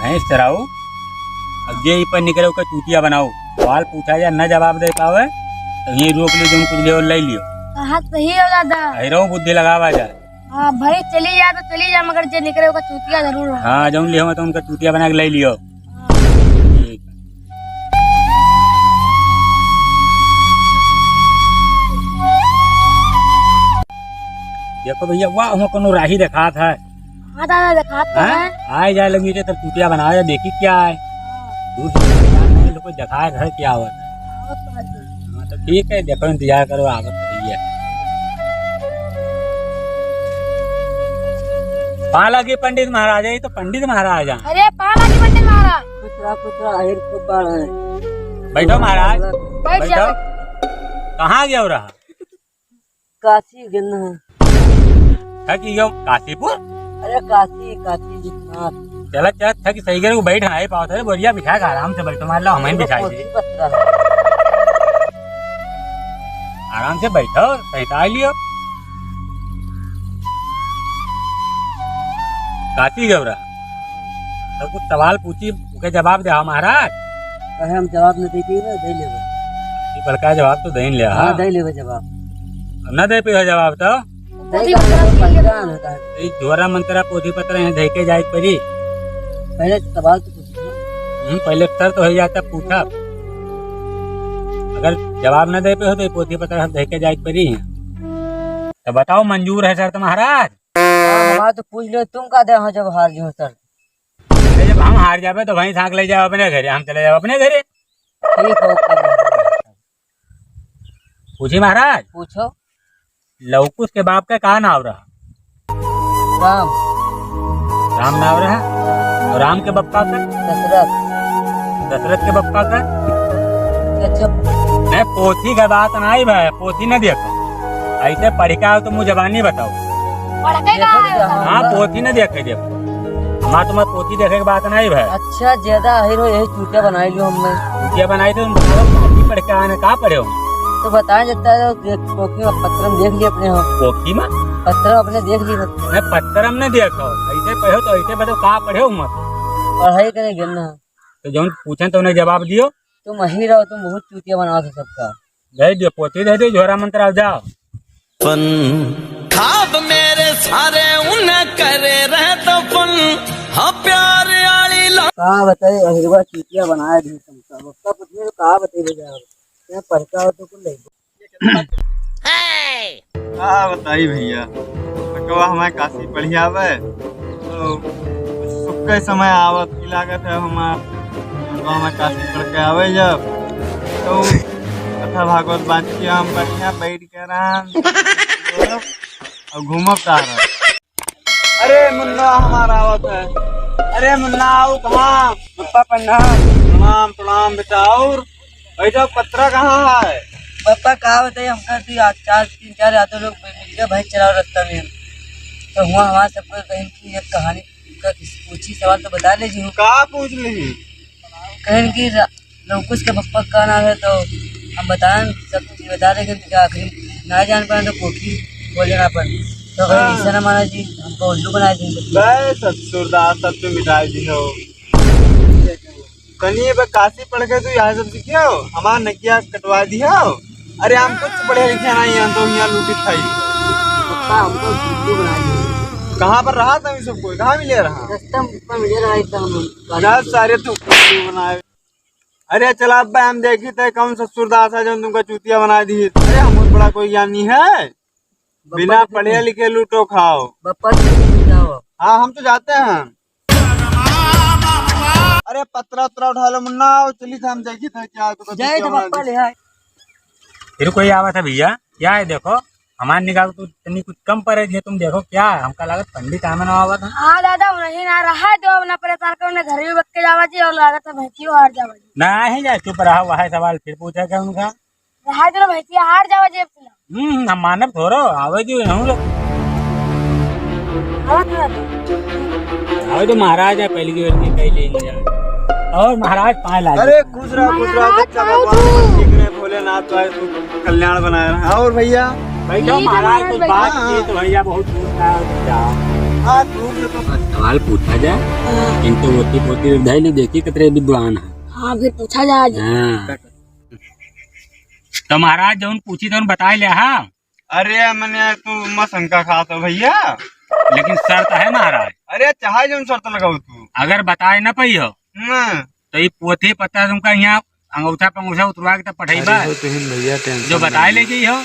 भैंस चराओ, अब जे पर निकले उसका चूतिया बनाओ। सवाल पूछा जाए न जवाब दे पावे तो यही रोक लो, जो कुछ ले ले लियो। हाँ सही है दादा। अहिरो बुद्धि लगावा जाए। हाँ भाई चली जाए तो चली जाए, मगर जे निकले उसका चूतिया जरूर हो। हाँ जो लियो तो उनका चूतिया बना के ले लियो। ठीक। देखो भैया वाह वहाँ कोनो राही देखा था। हाँ दादा दिखाते हैं। आए जाए लगी तब चूतिया बनाया देखी क्या है। नहीं तो कोई दिखाए घर क्या हुआ। हाँ तो ठीक है, देखो इंतजार करो, आवत रही है। पाला के पंडित महाराज है, तो पंडित महाराज हैं। अरे पाला की पंडित महाराज। बैठो महाराज, बैठ बैठो। जाओ। कहाँ गया रहा? काशी गिरना था कि यो काशीपुर। अरे काशी काशी विश्वनाथ चला चल था कि सही करे बैठ नहीं पाओ थे, बोरिया बिछा के आराम से बैठो। मान लो हमें बिछाई दी, आराम से बैठो, बैठा लियो। काशी गौरा तो कुछ सवाल पूछी, उसके जवाब दे महाराज। हम जवाब नहीं देती ना, दे लेबे। बड़का जवाब तो दे लिया। हाँ दे लेबे जवाब। न दे पे जवाब तो जोरा मंत्रा पोथी पत्र है दे के जाए परी। पहले सवाल तो पूछो। पहले उत्तर तो हो जाता, पूछा। अगर जवाब न दे पे हो तो पोथी पत्र हम दे के जाए परी। तो बताओ मंजूर है शर्त महाराज? हमारा तो पूछ लो, तुम का दे हो जब हार गए हो सर। जब हम हार जावे तो वहीं झाँक ले जाओ अपने घरे, हम चले जाओ अपने घरे। ठीक है पूछी महाराज। पूछो। लवकुश के बाप का कहा नाम रहा? राम। राम नाम रहा। और राम के बप्पा का? दशरथ। दशरथ के बप्पा का? अच्छा नहीं पोथी का बात नहीं भाई, पोथी न देखो, ऐसे पढ़िका हो तो मुझे जबानी बताओ। हाँ पोथी न देखे, देखो हमारा तुम्हारा पोथी देखे की बात नहीं भाई। अच्छा ज्यादा हीरो यही चूतिया बनाई लो हमने। चूतिया बनाई तो पोथी पढ़ के आने कहाँ पढ़े हो? तो बताया जाता है पोखी में पत्र में देख लिए अपने हो। पोथी में पत्र अपने देख लिए। नहीं पत्थर हमने देखो, ऐसे पढ़ो तो ऐसे बताओ कहाँ पढ़े हो मत। पढ़ाई करे गिरना तो जो पूछे तो उन्हें जवाब दियो। तुम ही रहो, तुम बहुत चूतिया बनाओ थे सबका। दे दियो पोथी, दे दियो झोरा मंत्र जाओ। खाब मेरे सारे उन्हें करे रहे तो फन। हाँ प्यार आली कहा बताए अहिरवा चूतिया बनाया दी तुमका। बप्पा पूछने तो कहा बताइए जाओ, मैं पढ़ता हो तो कुछ नहीं। हाँ बताइए भैया, तो हमारे काशी पढ़ी आवे तो सुख के समय आवत की लागत है हमारे काशी पढ़ के आवे जब तो कथा भागवत बात किया हम बढ़िया बैठ के आराम और घूमब रहा। अरे मुन्ना हमारा आवत है। अरे मुन्ना आओ कहाँ? पप्पा प्रणाम प्रणाम बेटा। और बैठो, पत्रा कहाँ है? पापा कहा बताइए हमका तीन चार आते लोग मिलकर भाई चलाओ रास्ता में। तो हुआ हमारा सबको कहीं की एक कहानी का पूछी, सवाल तो बता लीजिए। कहाँ पूछ ली? कहीं की लवकुश के पप्पा का नाम है, तो हम बताएं सब चीज बता देंगे। क्या आखिरी ना जान पाए तो कोठी बोल देना पर तो ऐसा ना माना जी, हमको उल्लू बना देंगे। ससुरदास सब तो मिटाई दी हो। कनी काशी पढ़ के तू यहाँ सब सीखे हो, हमारा नकिया कटवा दिया हो। अरे हम कुछ पढ़े लिखे नहीं हैं, तो यहाँ लूटी खाई। पप्पा हमको उल्लू बना दिए। कहाँ पर रहा था सबको? कहाँ मिले रहा? रास्ता में मिले रहा था सारे तू बनाए। अरे चला अब हम देखी थे कौन ससुरदास है जो तुमको चूतिया बना दी। अरे हम बहुत बड़ा कोई ज्ञानी है, बिना पढ़े लिखे लूटो खाओ। हाँ हम तो जाते हैं। अरे पत्रा उत्रा उठा लो मुन्ना, चली था हम देखी था क्या तो फिर कोई आवा था भैया? क्या है देखो हमारे निगाह तो इतनी कुछ कम पड़े थे, तुम देखो क्या है हमका लागत पंडित आमे ना आवा था। हाँ दादा नहीं ना रहा जो अपना परेशान कर उन्हें घर भी बच के जावा जी और लागत है भैंसियो हार जावा जी। ना ही जाए चुप रहा, वह सवाल फिर पूछा क्या उनका? रहा जो भैंसिया हार जावा जी। हम मानव थोड़ो आवे जो हम लोग आवे तो महाराज है पहली की कहीं ले जाए और महाराज पाए लागे। अरे खुश रहा बच्चा, भगवान ठीक रहे, भोलेनाथ तो कल्याण बनाया। और भैया भाई महाराज कुछ बात की तो भैया बहुत दूर का आज धूप में तो सवाल पूछा जाए इनको पोती पोती धैली देखी कितने विद्वान है। हाँ फिर पूछा जाए जी। हाँ। तो महाराज जौन पूछी तो बताए ले। हाँ अरे मैंने तू मत शंका खा तो भैया, लेकिन शर्त है महाराज, अरे चाहे जो शर्त लगाऊ तू अगर बताए न पई हो हम्म, तो ये पोथी पत्ता तुमका यहाँ अंगूठा पंगूठा उतरवा के तब पठेबा जो बताए ले जी हो।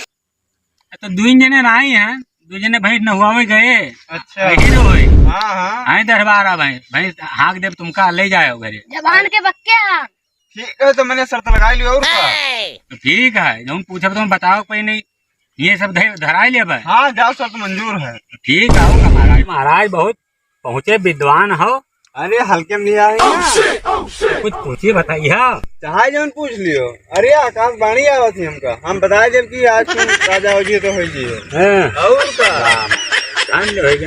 तो दुई जने नहीं है, दू जने भाई नहुआ में गए अच्छा वही न होए हाँ हाँ आई दरबारा भाई भाई हाँक देव तुमका ले जाओ घरे। जबान के बक्के हैं। ठीक है, तो मैंने शर्त लगा ली और का। तो ठीक है जौन पूछा तुम बताओ कोई नहीं, ये सब धराई ले भाई। हाँ जाओ, शर्त मंजूर है। ठीक है महाराज, महाराज बहुत पहुँचे विद्वान हो। अरे हल्के में लिया है ना, कुछ पूछिए बताइए। चाहे जो पूछ लियो। अरे आकाश बाणी आवत थी हमका, हम बताए जब कि आज तुम राजा हो जी तो हो जी और का।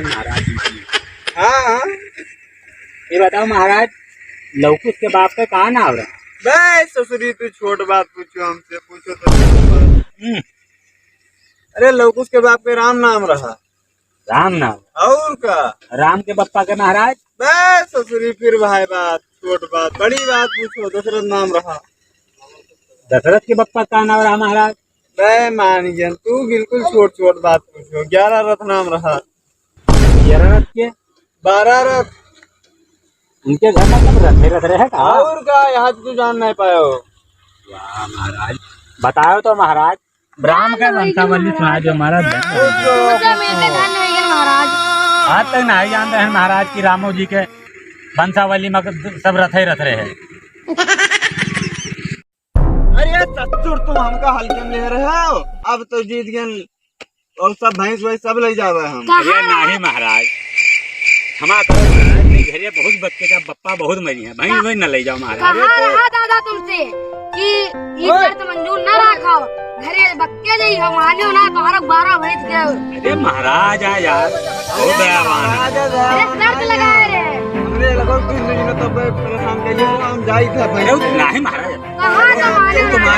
महाराज हाँ हाँ ये बताओ महाराज, लवकुश के बाप का कहा नाम रहा? बस ससुरी तू छोट बात पूछो हमसे, पूछो तो। अरे लवकुश के बाप के राम नाम रहा। राम नाम? और का राम के बप्पा के महाराज? बस ससुरी फिर भाई बात छोट बात, बड़ी बात पूछो। दशरथ नाम रहा। दशरथ के बप्पा का नाम रहा महाराज? मैं मान गया, तू बिल्कुल छोट छोट बात पूछो। 11 रथ नाम रहा। 11 रथ के? 12 रथ। उनके घर में सब रथे रथ रहे का? और का यहाँ तू जान नहीं पायो। वाह महाराज, बताओ तो महाराज। ब्राह्म का वंशावली सुना जो महाराज। महाराज आज तक नहीं जानते हैं महाराज की रामो जी के वंशावली में सब रथे रथ रहे हैं। अरे चतुर तुम हमका हल्के में ले रहे हो। अब तो जीत गए और सब भैंस वैस सब ले जावे हम। अरे नहीं महाराज, क्षमा करो महाराज, मेरे घरे बहुत बच्चे का बप्पा बहुत मरी है, भैंस वही न ले जाओ महाराज। कहा रहा दादा तुमसे कि ये शर्त मंजूर न रखो, घरे बक्के नहीं हो माने हो ना, तुम्हारा 12 भैंस गए। अरे महाराज यार बहुत दयावान है। अरे शर्त लगाए रे। हमरे लगो कुछ नहीं ना, तब परेशान के लिए हम जाई था अरे भैंस। नहीं महाराज, कहा तो माने हो ना।